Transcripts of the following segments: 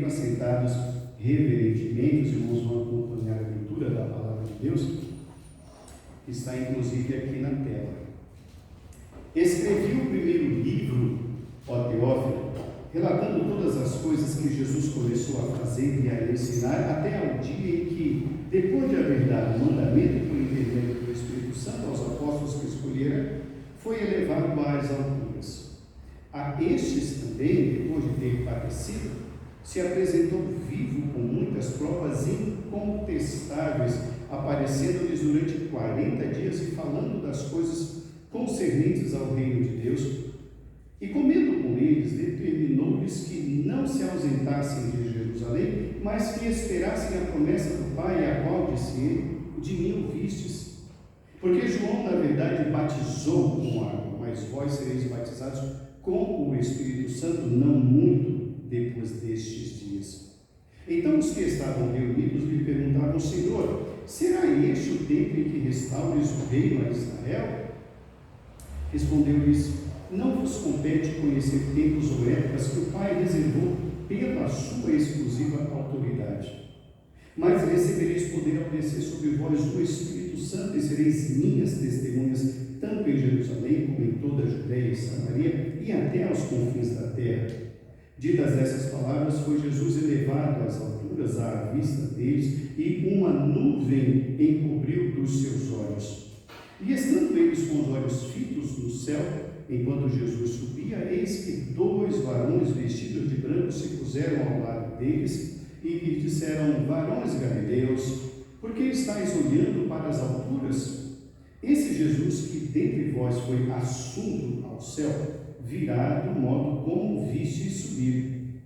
Assentados reverentemente, os irmãos vão acompanhar a leitura da palavra de Deus, que está inclusive aqui na tela. Escrevi o primeiro livro, ó Teófilo, relatando todas as coisas que Jesus começou a fazer e a ensinar, até ao dia em que, depois de haver dado o mandamento por intermédio do Espírito Santo aos apóstolos que escolhera, foi elevado às alturas. A estes também, depois de ter padecido, se apresentou vivo com muitas provas incontestáveis, aparecendo-lhes durante 40 dias e falando das coisas concernentes ao reino de Deus. E comendo com eles, determinou-lhes que não se ausentassem de Jerusalém, mas que esperassem a promessa do Pai, a qual disse ele: de mim ouvistes. Porque João, na verdade, batizou com água, mas vós sereis batizados com o Espírito Santo não muito depois destes dias. Então os que estavam reunidos lhe perguntavam: Senhor, será este o tempo em que restaures o reino a Israel? Respondeu-lhes: não vos compete conhecer tempos ou épocas que o Pai reservou pela sua exclusiva autoridade. Mas recebereis poder ao descer sobre vós o Espírito Santo, e sereis minhas testemunhas, tanto em Jerusalém como em toda a Judéia e Samaria, e até aos confins da terra. Ditas essas palavras, foi Jesus elevado às alturas à vista deles, e uma nuvem encobriu dos seus olhos. E estando eles com os olhos fitos no céu, enquanto Jesus subia, eis que 2 varões vestidos de branco se puseram ao lado deles, e lhe disseram: varões galileus, por que estáis olhando para as alturas? Esse Jesus que dentre vós foi assunto ao céu, virá do modo como vistes subir.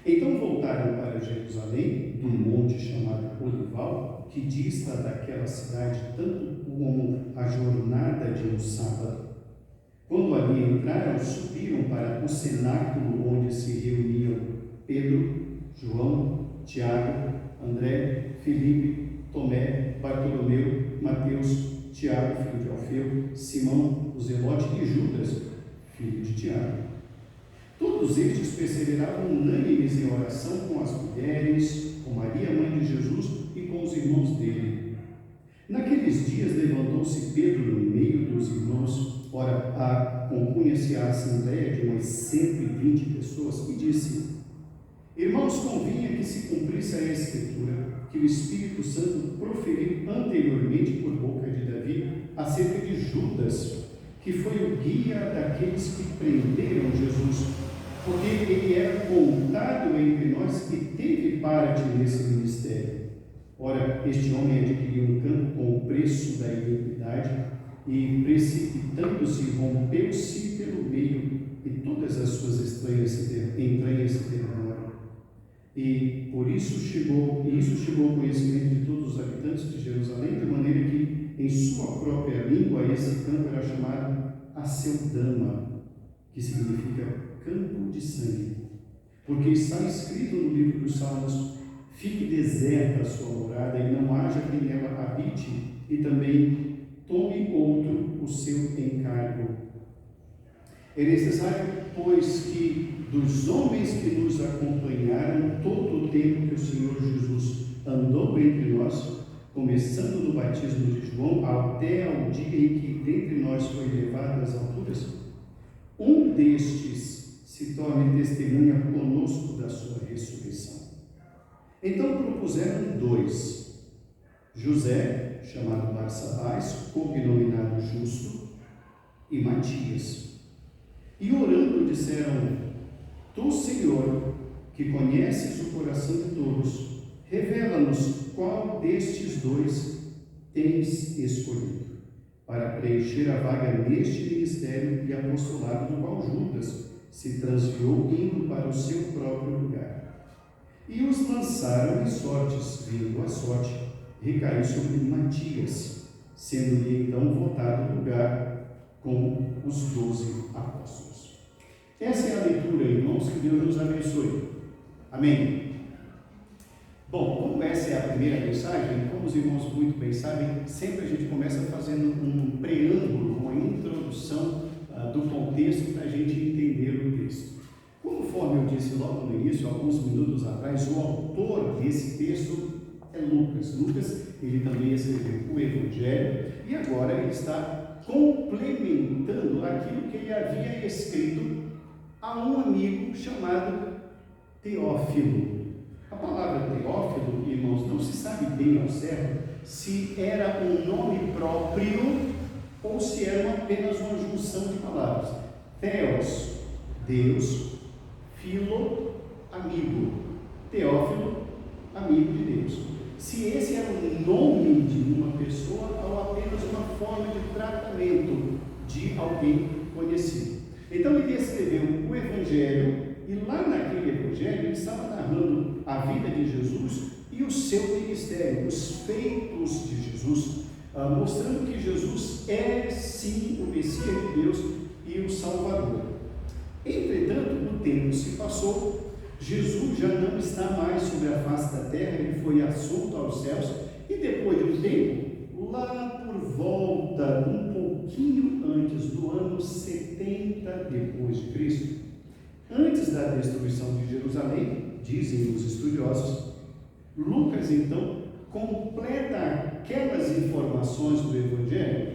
Então voltaram para Jerusalém, do monte chamado Olival, que dista daquela cidade tanto como a jornada de um sábado. Quando ali entraram, subiram para o cenáculo onde se reuniam Pedro, João, Tiago, André, Filipe, Tomé, Bartolomeu, Mateus, Tiago, filho de Alfeu, Simão, o Zelote, e Judas, filho de Tiago. Todos estes perseveravam unânimes em oração com as mulheres, com Maria, mãe de Jesus, e com os irmãos dele. Naqueles dias levantou-se Pedro no meio dos irmãos, ora, compunha-se a assembleia de umas 120 pessoas, e disse: irmãos, convinha que se cumprisse a Escritura, que o Espírito Santo proferiu anteriormente por boca de Davi acerca de Judas, que foi o guia daqueles que prenderam Jesus, porque ele era contado entre nós e teve parte nesse ministério. Ora, este homem adquiriu um campo com o preço da iniquidade, e precipitando-se, rompeu-se pelo meio, e todas as suas entranhas se derramaram. E por isso chegou ao conhecimento de todos os habitantes de Jerusalém, de maneira que, em sua própria língua, esse campo era chamado Aceldama, que significa campo de sangue. Porque está escrito no livro dos Salmos: fique deserta a sua morada, e não haja quem nela habite, e também tome outro o seu encargo. É necessário, pois, que dos homens que nos acompanharam todo o tempo que o Senhor Jesus andou entre nós, começando no batismo de João, até ao dia em que dentre nós foi levado às alturas, um destes se torne testemunha conosco da sua ressurreição. Então propuseram 2, José, chamado Barsabás, cognominado Justo, e Matias. E orando disseram: tu, Senhor, que conheces o coração de todos, revela-nos qual destes 2 tens escolhido, para preencher a vaga neste ministério e apostolado do qual Judas se transviou, indo para o seu próprio lugar. E os lançaram em sortes, vindo a sorte, recaiu sobre Matias, sendo-lhe então votado o lugar com os 12 apóstolos. Essa é a leitura, irmãos, que Deus nos abençoe. Amém? Bom, como essa é a primeira mensagem, como os irmãos muito bem sabem, sempre a gente começa fazendo um preâmbulo, uma introdução do contexto para a gente entender o texto. Como conforme eu disse logo no início, alguns minutos atrás, o autor desse texto é Lucas. Lucas, ele também escreveu o Evangelho e agora ele está complementando aquilo que ele havia escrito a um amigo chamado Teófilo. A palavra Teófilo, irmãos, não se sabe bem ao certo se era um nome próprio ou se era apenas uma junção de palavras. Theos, Deus, Filo, amigo. Teófilo, amigo de Deus. Se esse era o nome de uma pessoa ou apenas uma forma de tratamento de alguém conhecido. Então ele escreveu o Evangelho e lá naquele Evangelho ele estava narrando a vida de Jesus e o seu ministério, os feitos de Jesus, mostrando que Jesus é sim o Messias de Deus e o Salvador. Entretanto, o tempo se passou, Jesus já não está mais sobre a face da terra, ele foi assunto aos céus, e depois de um tempo, lá por volta, um pouquinho antes do ano 70 depois de Cristo, antes da destruição de Jerusalém, dizem os estudiosos, Lucas então completa aquelas informações do Evangelho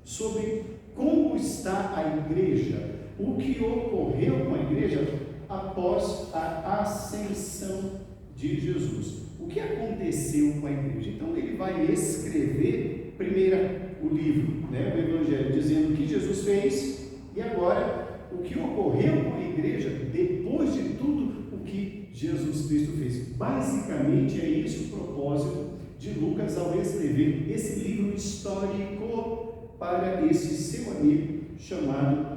sobre como está a igreja, o que ocorreu com a igreja após a ascensão de Jesus. O que aconteceu com a igreja? Então ele vai escrever primeiro o livro, o Evangelho, dizendo o que Jesus fez e agora o que ocorreu com a igreja depois de tudo o que Jesus Cristo fez. Basicamente é isso o propósito de Lucas ao escrever esse livro histórico para esse seu amigo chamado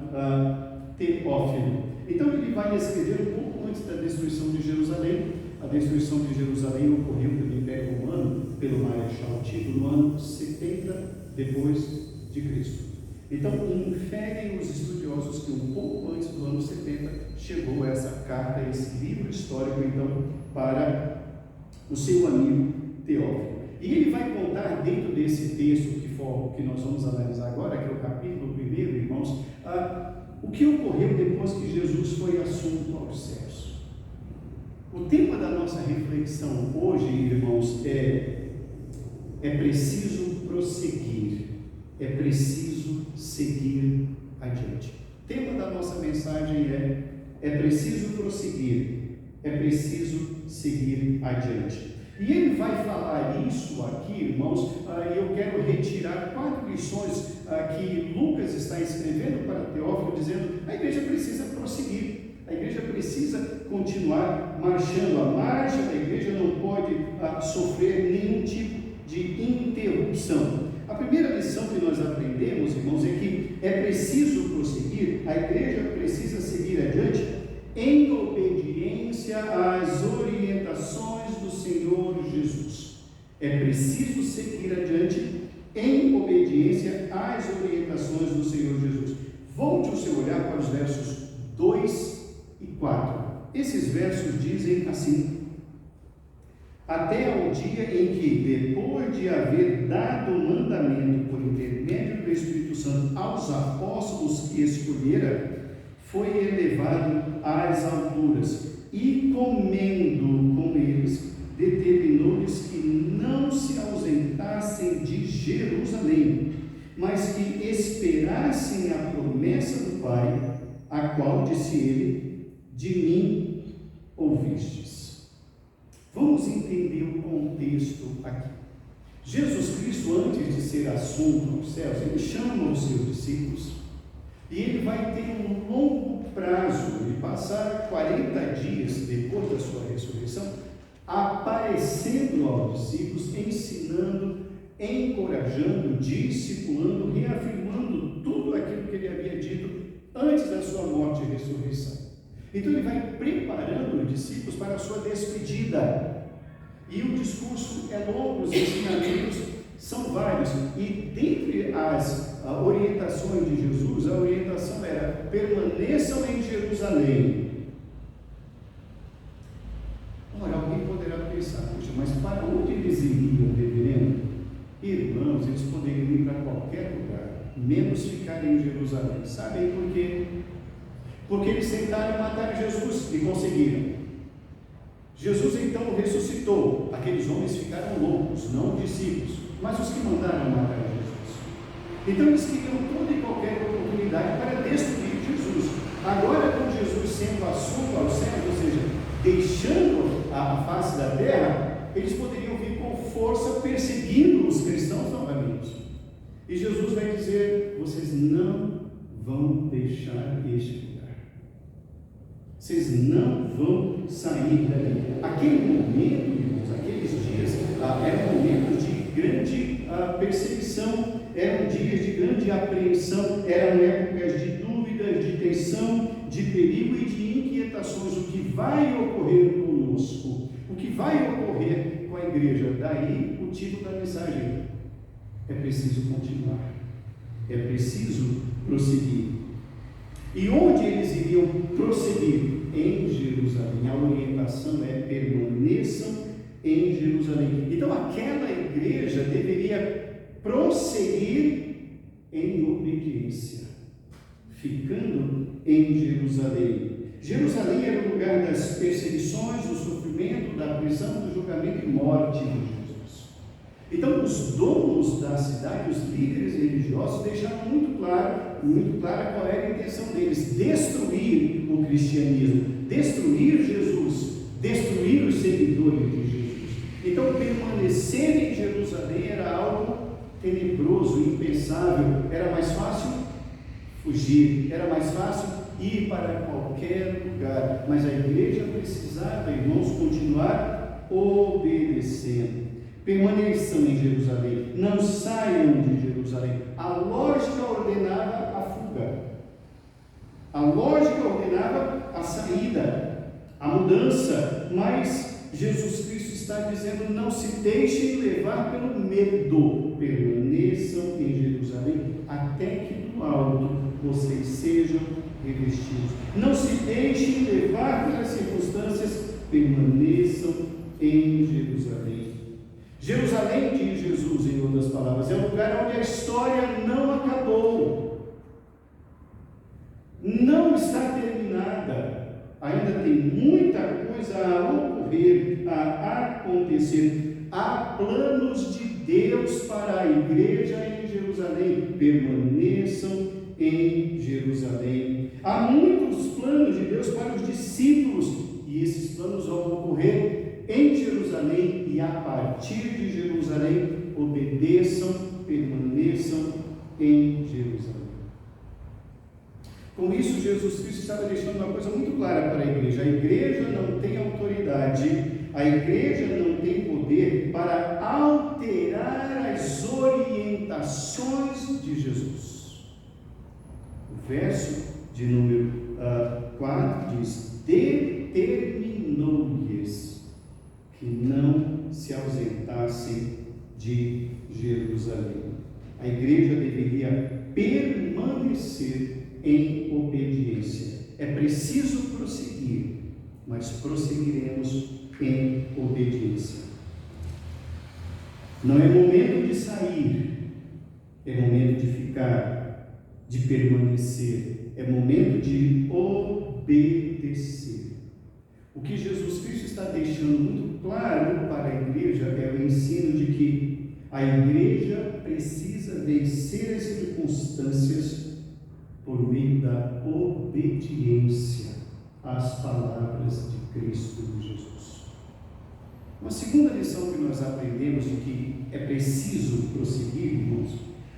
Teófilo. Então ele vai escrever um pouco antes da destruição de Jerusalém. A destruição de Jerusalém ocorreu pelo Império Romano, pelo Marechal Tito, no ano 70 depois de Cristo. Então inferem os estudiosos que um pouco antes do ano 70 chegou essa carta, esse livro histórico então para o seu amigo Teófilo. E ele vai contar dentro desse texto que nós vamos analisar agora, que é o capítulo 1, irmãos, o que ocorreu depois que Jesus foi assunto aos céus. O tema da nossa reflexão hoje, irmãos, é preciso prosseguir, é preciso seguir adiante. O tema da nossa mensagem é preciso prosseguir, é preciso seguir adiante. E ele vai falar isso aqui, irmãos, e eu quero retirar 4 lições que Lucas está escrevendo para Teófilo, dizendo que a igreja precisa prosseguir, a igreja precisa continuar marchando, a marcha da igreja não pode sofrer nenhum tipo de interrupção. A primeira lição que nós aprendemos, irmãos, é que é preciso prosseguir, a igreja precisa seguir adiante em obediência às orientações do Senhor Jesus. É preciso seguir adiante em obediência às orientações do Senhor Jesus. Volte o seu olhar para os versos 2 e 4. Esses versos dizem assim: até ao dia em que, depois de haver dado o mandamento por intermédio do Espírito Santo aos apóstolos que escolhera, foi elevado às alturas e, comendo com eles, determinou-lhes que não se ausentassem de Jerusalém, mas que esperassem a promessa do Pai, a qual, disse ele, de mim ouvistes. Vamos entender o contexto aqui. Jesus Cristo, antes de ser assunto aos céus, ele chama os seus discípulos e ele vai ter um longo prazo de passar 40 dias depois da sua ressurreição, aparecendo aos discípulos, ensinando, encorajando, discipulando, reafirmando tudo aquilo que ele havia dito antes da sua morte e ressurreição. Então ele vai preparando os discípulos para a sua despedida. E o discurso é longo, os ensinamentos são vários. E dentre as orientações de Jesus, a orientação era: permaneçam em Jerusalém. Ora, alguém poderá pensar: puxa, mas para onde eles iriam, reverendo? Irmãos, eles poderiam ir para qualquer lugar, menos ficar em Jerusalém. Sabem por quê? porque eles tentaram matar Jesus e conseguiram. Jesus então ressuscitou. Aqueles homens ficaram loucos, não os discípulos, mas os que mandaram matar Jesus. Então eles queriam toda e qualquer oportunidade para destruir Jesus. Agora, com Jesus sendo assunto aos céus, ou seja, deixando a face da terra, eles poderiam vir com força perseguindo os cristãos novamente. E Jesus vai dizer: vocês não vão deixar este lugar. Vocês não vão sair dali. Aquele momento, irmãos, aqueles dias, eram momentos de grande perseguição, eram dias de grande apreensão, eram épocas de dúvidas, de tensão, de perigo e de inquietações. O que vai ocorrer conosco? O que vai ocorrer com a igreja? Daí o título da mensagem: é preciso continuar, é preciso prosseguir. E onde eles iriam prosseguir? Em Jerusalém. A orientação é: permaneçam em Jerusalém. Então aquela igreja deveria prosseguir em obediência, ficando em Jerusalém. Jerusalém era o lugar das perseguições, do sofrimento, da prisão, do julgamento e morte de Jesus. Então os donos da cidade, os líderes religiosos, deixaram muito clara qual era a intenção deles: destruir o cristianismo, destruir Jesus, destruir os seguidores de Jesus. Então permanecer em Jerusalém era algo tenebroso, impensável. Era mais fácil fugir, era mais fácil ir para qualquer lugar, mas a igreja precisava, irmãos, continuar obedecendo. Permaneçam em Jerusalém, não saiam de Jerusalém. A lógica ordenava a fuga, a lógica ordenava a saída, a mudança, mas Jesus Cristo está dizendo: não se deixem levar pelo medo, permaneçam em Jerusalém até que do alto vocês sejam revestidos. Não se deixem levar pelas circunstâncias, permaneçam em Jerusalém. Jerusalém, diz Jesus, em outras palavras, é um lugar onde a história não acabou, não está terminada, ainda tem muita coisa a ocorrer, a acontecer. Há planos de Deus para a igreja em Jerusalém. Permaneçam em Jerusalém. Há muitos planos de Deus para os discípulos, e esses planos vão ocorrer em Jerusalém, e a partir de Jerusalém obedeçam, permaneçam em Jerusalém. Com isso, Jesus Cristo estava deixando uma coisa muito clara para a igreja: a igreja não tem autoridade, a igreja não tem poder para alterar as orientações de Jesus. O verso de número 4 diz: determinou-lhes que não se ausentassem de Jerusalém. A igreja deveria permanecer em obediência. É preciso prosseguir, mas prosseguiremos em obediência. Não é momento de sair, é momento de ficar, de permanecer, é momento de obedecer. O que Jesus Cristo está deixando muito claro para a igreja é o ensino de que a igreja precisa vencer as circunstâncias por meio da obediência às palavras de Cristo Jesus. Uma segunda lição que nós aprendemos de que é preciso prosseguir, irmãos,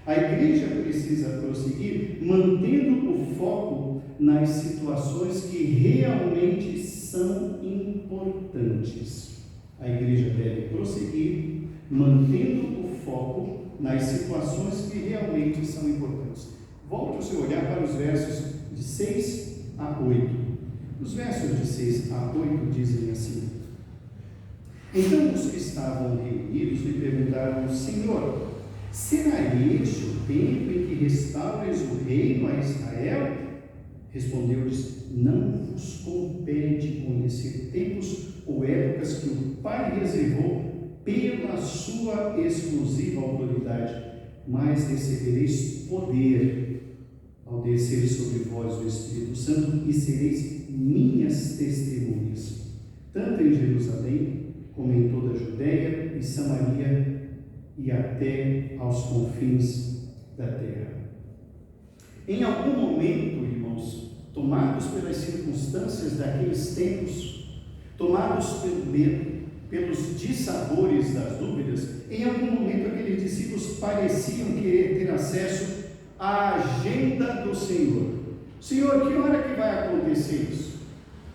a igreja precisa prosseguir mantendo o foco nas situações que realmente são importantes. A igreja deve prosseguir mantendo o foco nas situações que realmente são importantes. Volte o seu olhar para os versos de 6 a 8. Os versos de 6 a 8 dizem assim: então os que estavam reunidos lhe perguntaram: Senhor, será este o tempo em que restauras o reino a Israel? Respondeu-lhes: não vos compete conhecer tempos ou épocas que o Pai reservou pela sua exclusiva autoridade, mas recebereis poder ao descer sobre vós o Espírito Santo e sereis minhas testemunhas, tanto em Jerusalém, como em toda a Judéia e Samaria e até aos confins da terra. Em algum momento, irmãos, tomados pelas circunstâncias daqueles tempos, tomados pelo medo, pelos dissabores das dúvidas, em algum momento aqueles discípulos pareciam querer ter acesso à agenda do Senhor. Senhor, que hora que vai acontecer isso?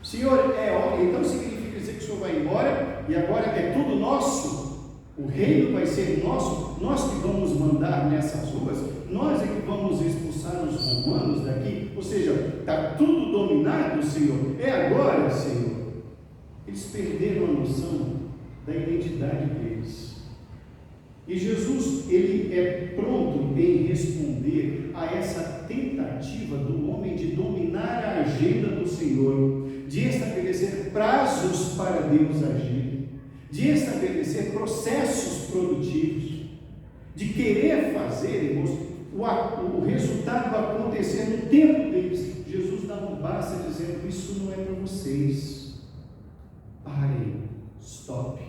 Senhor, é hora, então significa dizer que o Senhor vai embora e agora é tudo nosso? O reino vai ser nosso? Nós que vamos mandar nessas ruas? Nós é que vamos expulsar os romanos daqui? Ou seja, está tudo dominado, Senhor? É agora, Senhor? Eles perderam a noção da identidade deles. E Jesus, ele é pronto em responder a essa tentativa do homem de dominar a agenda do Senhor, de estabelecer prazos para Deus agir, de estabelecer processos produtivos, de querer fazer, irmãos, o resultado acontecer no tempo deles. Jesus dá um basta dizendo: isso não é para vocês. Parem, stop,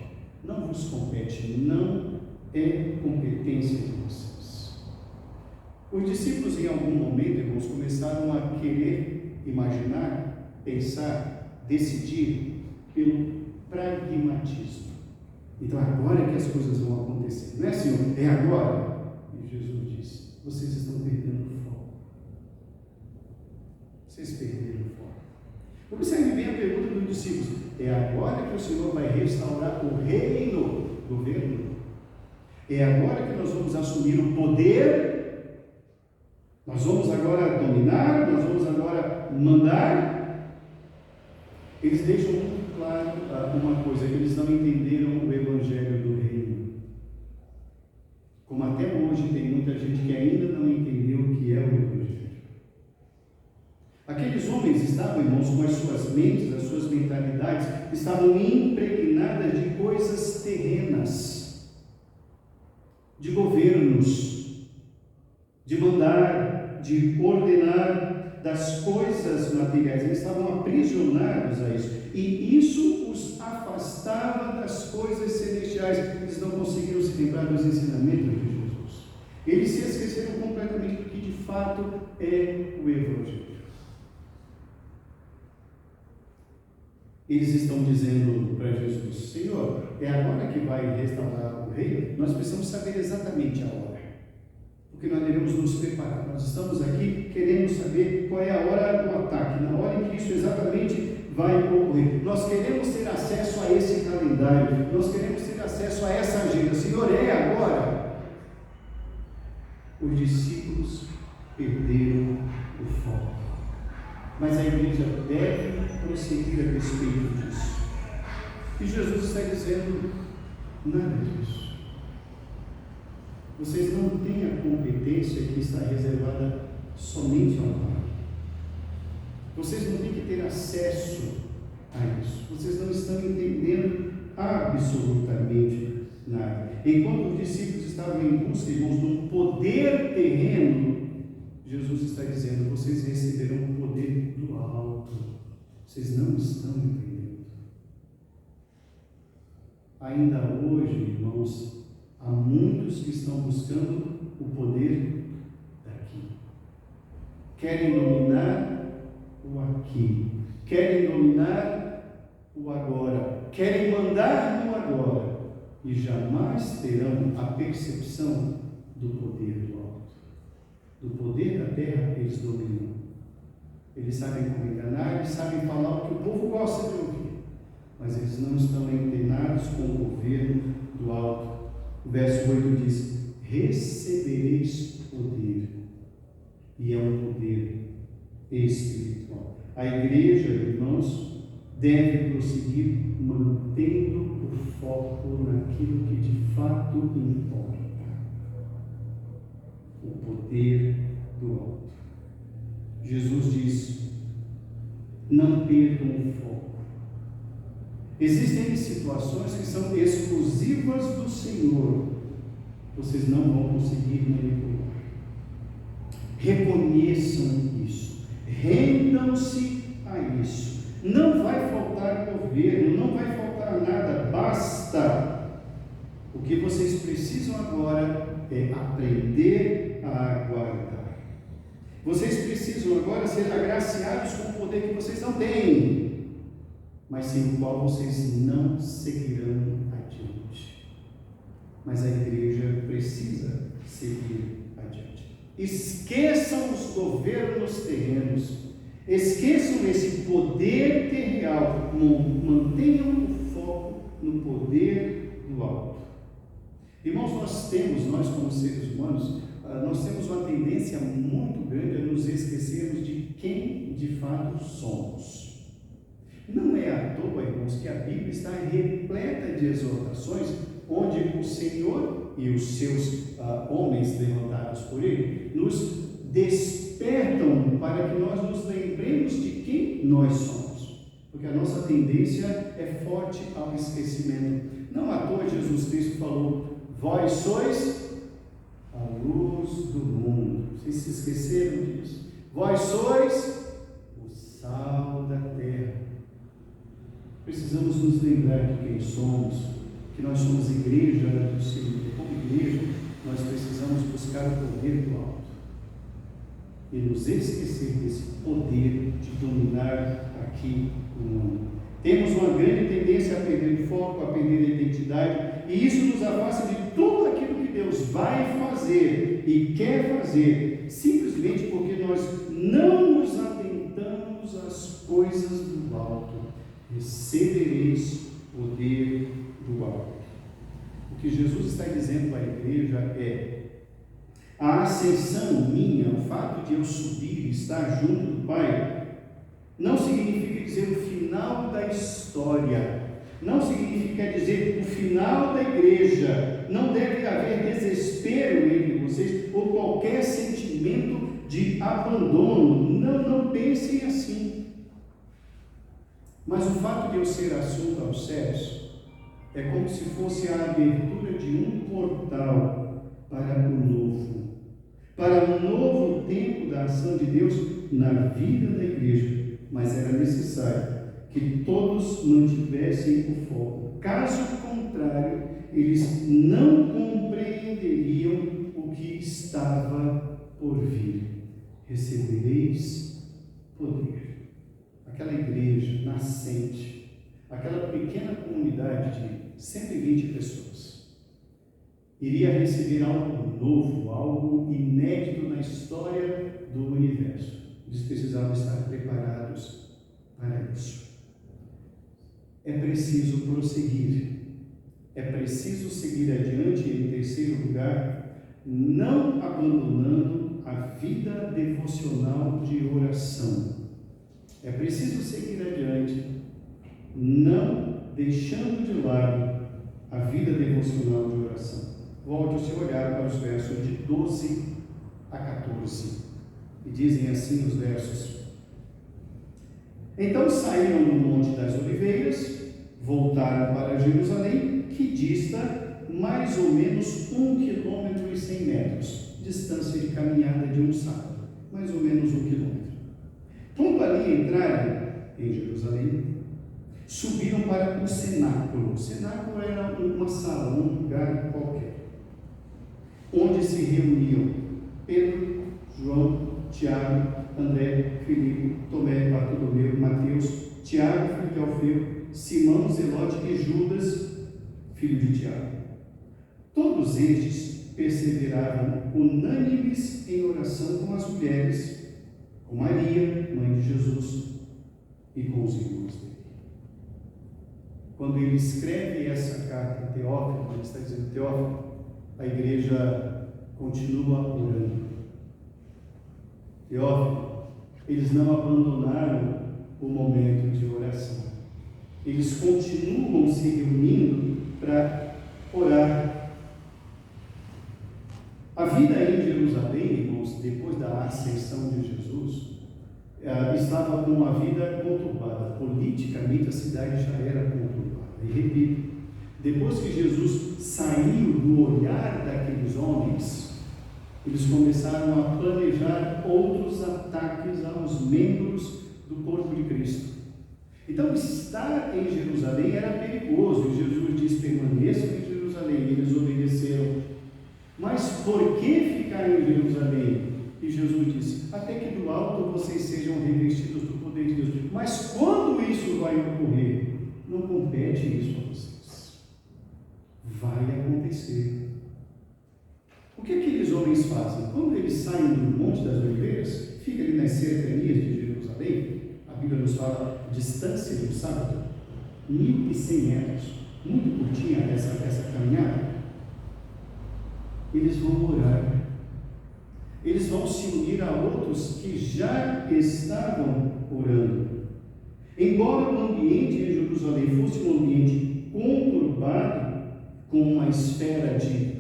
não vos compete, não é competência de vocês. Os discípulos, em algum momento, irmãos, começaram a querer imaginar, pensar, decidir pelo pragmatismo. Então, agora que as coisas vão acontecer, não é, Senhor? É agora. E Jesus disse: vocês estão perdendo o foco. Vocês perderam o foco. Observe bem a pergunta dos discípulos: é agora que o Senhor vai restaurar o reino, governo? É agora que nós vamos assumir o poder? Nós vamos agora dominar? Nós vamos agora mandar? Eles deixam muito claro uma coisa: que eles não entenderam o evangelho do reino. Como até hoje tem muita gente que ainda não entendeu o que é o evangelho. Aqueles homens estavam, irmãos, com as suas mentes, as suas mentalidades, estavam impregnadas de coisas terrenas, de governos, de mandar, de ordenar, das coisas materiais. Eles estavam aprisionados a isso, e isso os afastava das coisas celestiais. Eles não conseguiram se lembrar dos ensinamentos de Jesus. Eles se esqueceram completamente do que de fato é o evangelho. Eles estão dizendo para Jesus: Senhor, é agora que vai restaurar o reino? Nós precisamos saber exatamente a hora, porque nós devemos nos preparar. Nós estamos aqui querendo saber qual é a hora do ataque, na hora em que isso exatamente vai ocorrer. Nós queremos ter acesso a esse calendário, nós queremos ter acesso a essa agenda. Senhor, é agora? Os discípulos perderam o foco, mas a igreja deve prosseguir a respeito disso. E Jesus está dizendo: nada disso. Vocês não têm a competência que está reservada somente ao Pai. Vocês não têm que ter acesso a isso. Vocês não estão entendendo absolutamente nada. Enquanto os discípulos estavam em busca, irmãos, de um poder terreno, Jesus está dizendo: vocês receberão o poder do alto. Vocês não estão entendendo. Ainda hoje, irmãos, há muitos que estão buscando o poder daqui. Querem dominar o aqui. Querem dominar o agora. Querem mandar no agora. E jamais terão a percepção do poder do alto. Do poder da terra eles dominam. Eles sabem como enganar, eles sabem falar o que o povo gosta de ouvir, mas eles não estão antenados com o governo do alto. O verso 8 diz: recebereis poder, e é um poder espiritual. A igreja, irmãos, deve prosseguir mantendo o foco naquilo que de fato importa: o poder do alto. Jesus diz: não percam o foco. Existem situações que são exclusivas do Senhor. Vocês não vão conseguir manipular. Reconheçam Rendam-se a isso. Não vai faltar governo, não vai faltar nada, basta. O que vocês precisam agora é aprender a aguardar. Vocês precisam agora ser agraciados com o poder que vocês não têm, mas sem o qual vocês não seguirão adiante. Mas a igreja precisa seguir adiante. Esqueçam os governos terrenos, esqueçam esse poder terreal, mantenham o foco no poder do alto. Irmãos, nós como seres humanos, nós temos uma tendência muito grande a nos esquecermos de quem de fato somos. Não é à toa, irmãos, que a Bíblia está repleta de exortações onde o Senhor e os seus homens levantados por Ele nos despertam para que nós nos lembremos de quem nós somos. Porque a nossa tendência é forte ao esquecimento. Não à toa Jesus Cristo falou: vós sois a luz do mundo. Vocês se esqueceram disso? Vós sois o sal da terra. Precisamos nos lembrar de quem somos, que nós somos igreja do Senhor. Como igreja, nós precisamos buscar o poder do alto e nos esquecer desse poder de dominar aqui o mundo. Temos uma grande tendência a perder foco, a perder identidade, e isso nos afasta de tudo aquilo que Deus vai fazer e quer fazer, simplesmente porque nós não nos atentamos às coisas do alto. Recebereis poder do alto. O que Jesus está dizendo à igreja é: a ascensão minha, o fato de eu subir e estar junto do Pai, não significa dizer o final da história, não significa dizer o final da igreja. Não deve haver desespero entre vocês ou qualquer sentimento de abandono. Não pensem assim. Mas o fato de eu ser assunto aos céus é como se fosse a abertura de um portal para o novo, para um novo tempo da ação de Deus na vida da igreja. Mas era necessário que todos mantivessem o foco. Caso contrário, eles não compreenderiam o que estava por vir. Recebereis poder. Aquela igreja nascente, aquela pequena comunidade de 120 pessoas, iria receber algo novo, algo inédito na história do universo. Eles precisavam estar preparados para isso. É preciso prosseguir, é preciso seguir adiante. Em terceiro lugar, não abandonando a vida devocional de oração. É preciso seguir adiante, não deixando de lado a vida devocional de oração. Volte o seu olhar para os versos de 12 a 14. E dizem assim os versos: então saíram do Monte das Oliveiras, voltaram para Jerusalém, que dista mais ou menos 1,1 km, distância de caminhada de um sábado, mais ou menos 1 km. Quando ali entraram em Jerusalém, subiram para o cenáculo. O cenáculo era uma sala, um lugar qualquer, onde se reuniam Pedro, João, Tiago, André, Filipe, Tomé, Bartolomeu, Mateus, Tiago, filho de Alfeu, Simão, Zelote e Judas, filho de Tiago. Todos estes perseveravam unânimes em oração com as mulheres, com Maria, mãe de Jesus, e com os irmãos dele. Quando ele escreve essa carta a Teófilo, ele está dizendo: Teófilo, a igreja continua orando. Teófilo, eles não abandonaram o momento de oração. Eles continuam se reunindo para orar. A vida em Jerusalém, irmãos, depois da ascensão de Jesus, estava com uma vida conturbada. Politicamente a cidade já era conturbada. E repito, depois que Jesus saiu do olhar daqueles homens, Eles começaram a planejar outros ataques aos membros do corpo de Cristo. Então, estar em Jerusalém era perigoso, e Jesus diz: permaneçam em Jerusalém, e eles obedeceram. Mas por que ficar em Jerusalém? E Jesus disse: até que do alto vocês sejam revestidos do poder de Deus. Mas quando isso vai ocorrer? Não compete isso a vocês. Vai acontecer. O que aqueles homens fazem? Quando eles saem do Monte das Oliveiras, fica ali nas cercanias de Jerusalém, a Bíblia nos fala a distância do sábado, 1.100 metros, muito curtinha essa caminhada. Eles vão orar. Eles vão se unir a outros que já estavam orando. Embora o ambiente em Jerusalém fosse um ambiente conturbado, com uma atmosfera de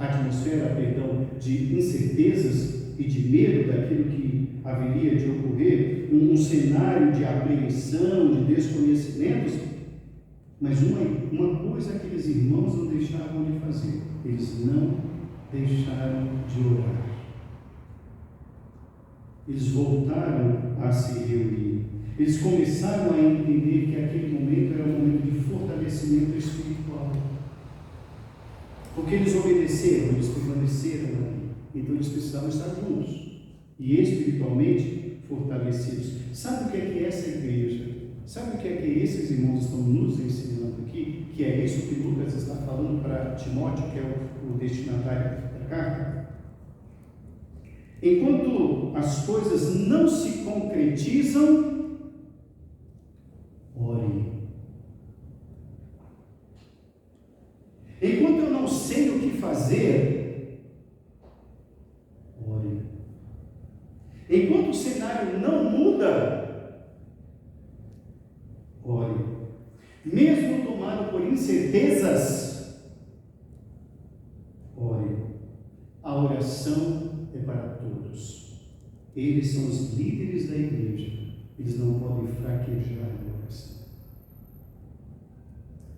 incertezas e de medo daquilo que haveria de ocorrer, um cenário de apreensão, de desconhecimentos, mas uma coisa aqueles irmãos não deixavam de fazer: eles não deixaram de orar. Eles voltaram a se reunir. Eles começaram a entender que aquele momento era um momento de fortalecimento espiritual. Porque eles obedeceram, eles permaneceram ali. Então eles precisavam estar juntos e espiritualmente fortalecidos. Sabe o que é essa igreja? Sabe o que esses irmãos estão nos ensinando aqui? Que é isso que Lucas está falando para Timóteo, que é o destinatário da carta. Enquanto as coisas não se concretizam, ore. Enquanto eu não sei o que fazer, ore. Enquanto o cenário não muda, ore. Mesmo tomado por incertezas, ore. A oração é para todos. Eles são os líderes da igreja. Eles não podem fraquejar na oração.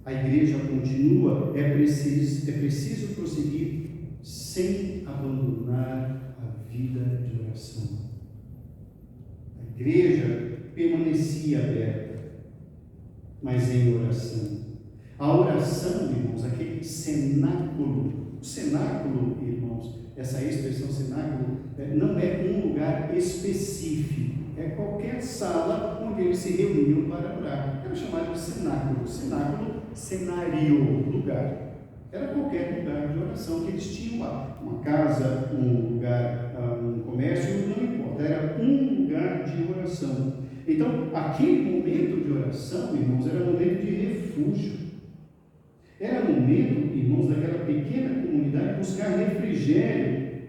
A igreja continua, é preciso prosseguir sem abandonar a vida de oração. A igreja permanecia aberta, mas em oração. A oração, irmãos, aquele cenáculo, irmãos, essa expressão cenáculo não é um lugar específico, é qualquer sala onde eles se reuniam para orar. Era chamado de cenáculo. Cenário, lugar. Era qualquer lugar de oração que eles tinham lá. Uma casa, um lugar, um comércio, não importa. Era um lugar de oração. Então, aquele momento de oração, irmãos, era um momento de refúgio. Era um momento, irmãos, daquela pequena comunidade buscar refrigério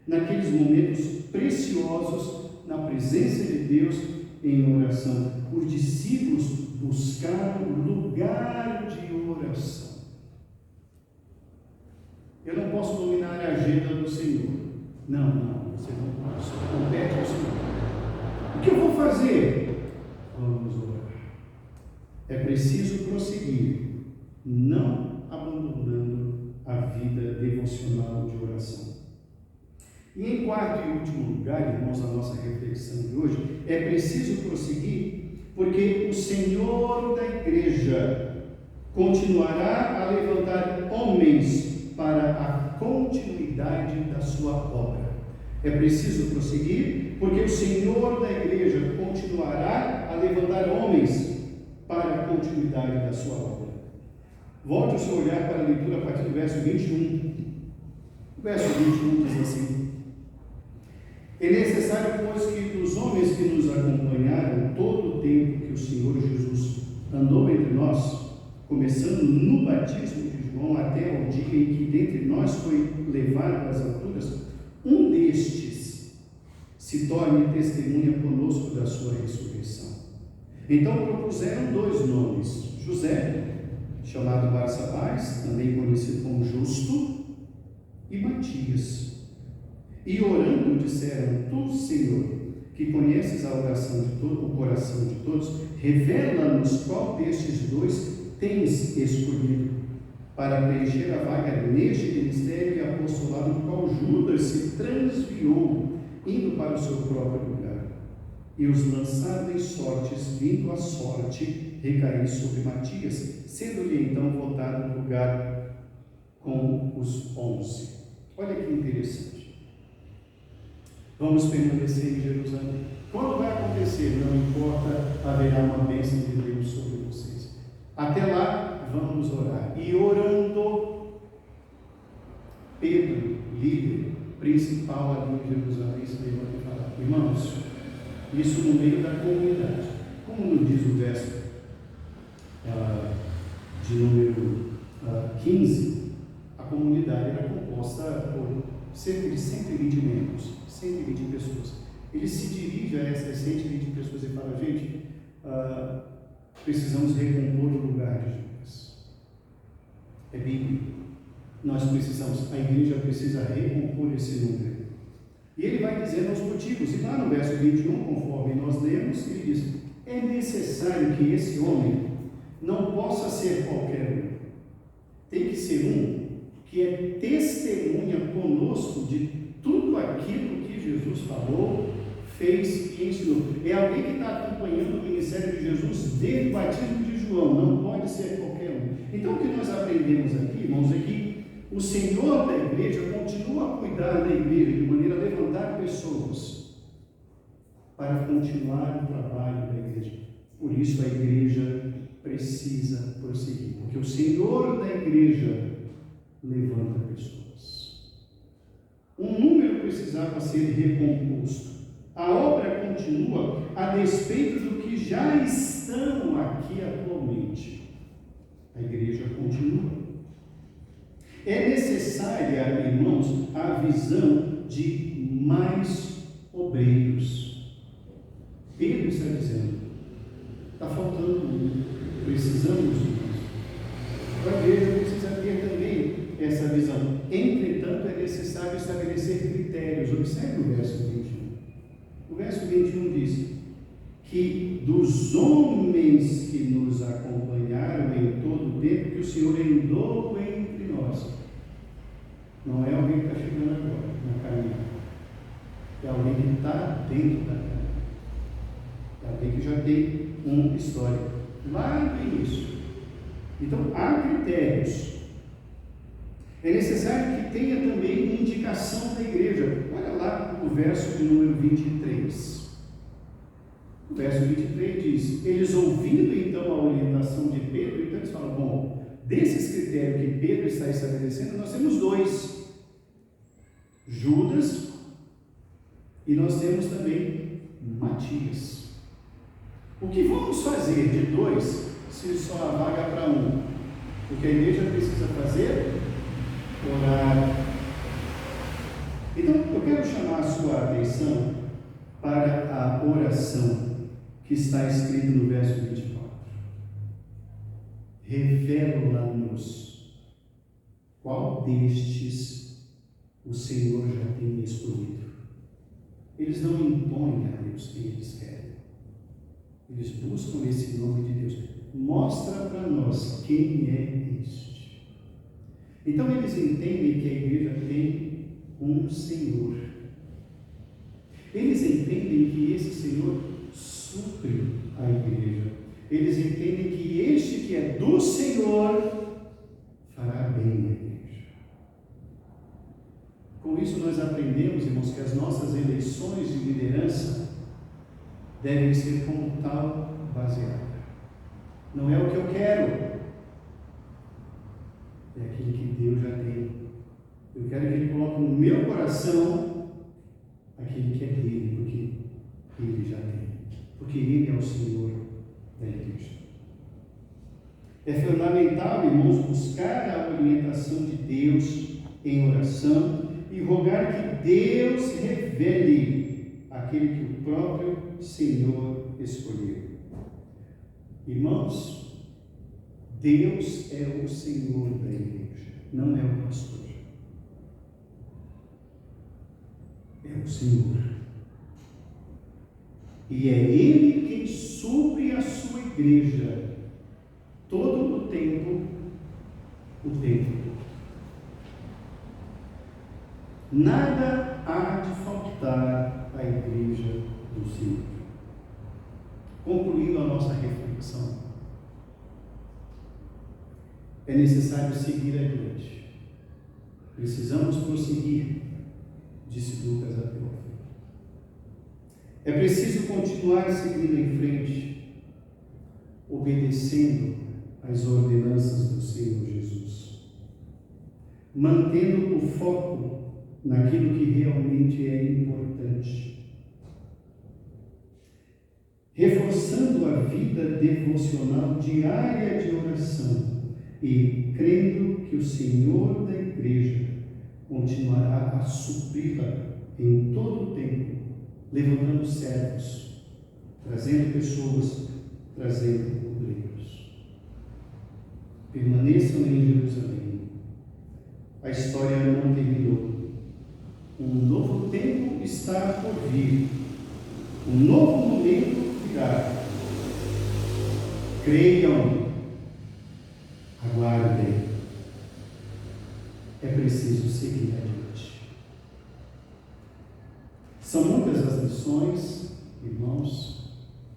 naqueles momentos preciosos na presença de Deus em oração. Os discípulos buscaram lugar de oração. Eu não posso dominar a agenda do Senhor. Não, você não pode. Compete ao Senhor. O que eu vou fazer? Vamos orar. É preciso prosseguir, não abandonando a vida devocional de oração. E em quarto e último lugar, irmãos, a nossa reflexão de hoje, é preciso prosseguir porque o Senhor da igreja continuará a levantar homens para a continuidade da sua obra. É preciso prosseguir porque o Senhor da igreja continuará a levantar homens para a continuidade da sua obra. Volte o seu olhar para a leitura a partir do verso 21. O verso 21 diz assim: é necessário, pois, que dos homens que nos acompanharam todo o tempo que o Senhor Jesus andou entre nós, começando no batismo de João até o dia em que dentre nós foi levado às alturas, um destes se torne testemunha conosco da sua ressurreição. Então propuseram dois nomes: José, chamado Barsabás, também conhecido como Justo, e Matias. E orando disseram: Tu, Senhor, que conheces a oração de todo, o coração de todos, revela-nos qual destes dois tens escolhido, para preencher a vaga neste ministério e apostolado no qual Judas se transviou, indo para o seu próprio lugar, e os lançaram em sortes, vindo a sorte recair sobre Matias, sendo-lhe então votado lugar com os 11. Olha que interessante. Vamos permanecer em Jerusalém. Quando vai acontecer, não importa, haverá uma bênção de Deus sobre vocês. Até lá, vamos orar. E orando, Pedro, líder principal ali em Jerusalém, se levanta e fala: irmãos, isso no meio da comunidade. Como nos diz o verso de número 15, a comunidade era composta por cerca de 120 membros, 120 pessoas. Ele se dirige a essas 120 pessoas e fala: gente, precisamos recompor o lugar de Judas. É bíblico. Nós precisamos, a igreja precisa recompor esse número. E ele vai dizendo os motivos. E lá no verso 21, conforme nós lemos, ele diz: é necessário que esse homem não possa ser qualquer um. Tem que ser um que é testemunha conosco de tudo aquilo que Jesus falou, fez e ensinou. É alguém que está acompanhando o ministério de Jesus desde o batismo de João, não pode ser qualquer um. Então o que nós aprendemos aqui, irmãos, é que o Senhor da igreja continua a cuidar da igreja de maneira a levantar pessoas para continuar o trabalho da igreja. Por isso a igreja precisa prosseguir, porque o Senhor da igreja levanta pessoas. Um número precisava ser recomposto. A obra continua a despeito do que já estão aqui atualmente. A igreja continua. É necessária, irmãos, a visão de mais obreiros. Pedro está dizendo: está faltando muito, precisamos disso. A igreja precisa ter também essa visão. Entretanto, é necessário estabelecer critérios. Observe o verso 21. O verso 21 diz que dos homens que nos acompanharam em todo o tempo que o Senhor andou entre nós. Não é alguém que está chegando agora na caminhada. É alguém que está dentro da caminhada. É alguém que já tem uma história lá no início. Então, há critérios. É necessário que tenha também indicação da igreja. Olha lá o verso de número 23. O verso 23 diz: eles ouvindo então a orientação de Pedro, então eles falam: bom, desses critérios que Pedro está estabelecendo, nós temos dois: Judas, e nós temos também Matias. O que vamos fazer de dois se só há vaga para um? O que a igreja precisa fazer? Orar. Então, eu quero chamar a sua atenção para a oração que está escrita no verso 24. Revela-nos qual destes o Senhor já tem escolhido. Eles não impõem a Deus quem eles querem. Eles buscam esse nome de Deus. Mostra para nós quem é este. Então eles entendem que a igreja tem um Senhor. Eles entendem que esse Senhor supre a igreja. Eles entendem que este que é do Senhor fará bem a igreja. Com isso nós aprendemos, irmãos, que as nossas eleições de liderança devem ser como tal baseadas. Não é o que eu quero, é aquilo que Deus já tem. Eu quero que Ele coloque no meu coração aquilo que é dele, porque Ele já tem. Porque Ele é o Senhor da igreja. É fundamental, irmãos, buscar a orientação de Deus em oração e rogar que Deus revele aquele que o próprio Senhor escolheu. Irmãos, Deus é o Senhor da igreja, não é o pastor. É o Senhor. E é Ele quem supre a sua igreja todo o tempo o templo. Nada há de faltar à igreja do Senhor. Concluindo a nossa reflexão, é necessário seguir adiante. Precisamos prosseguir, disse Lucas a Teófilo. É preciso continuar seguindo em frente, obedecendo às ordenanças do Senhor Jesus, mantendo o foco naquilo que realmente é importante, reforçando a vida devocional diária de oração e crendo que o Senhor da Igreja continuará a supri-la em todo o tempo, levantando servos, trazendo pessoas, trazendo obreiros. Permaneçam em Jerusalém. A história não terminou. Um novo tempo está por vir. Um novo momento virá. Creiam. Aguardem. É preciso seguir adiante. São muitas as lições, irmãos,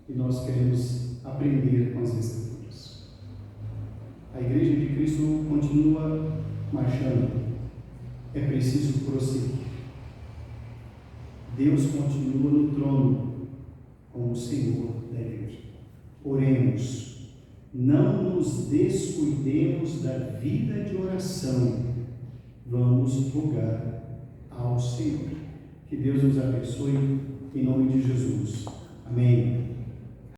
e nós queremos aprender com as Escrituras. A Igreja de Cristo continua marchando. É preciso prosseguir. Deus continua no trono como Senhor da Igreja. Oremos. Não nos descuidemos da vida de oração. Vamos rogar ao Senhor. Que Deus nos abençoe, em nome de Jesus. Amém.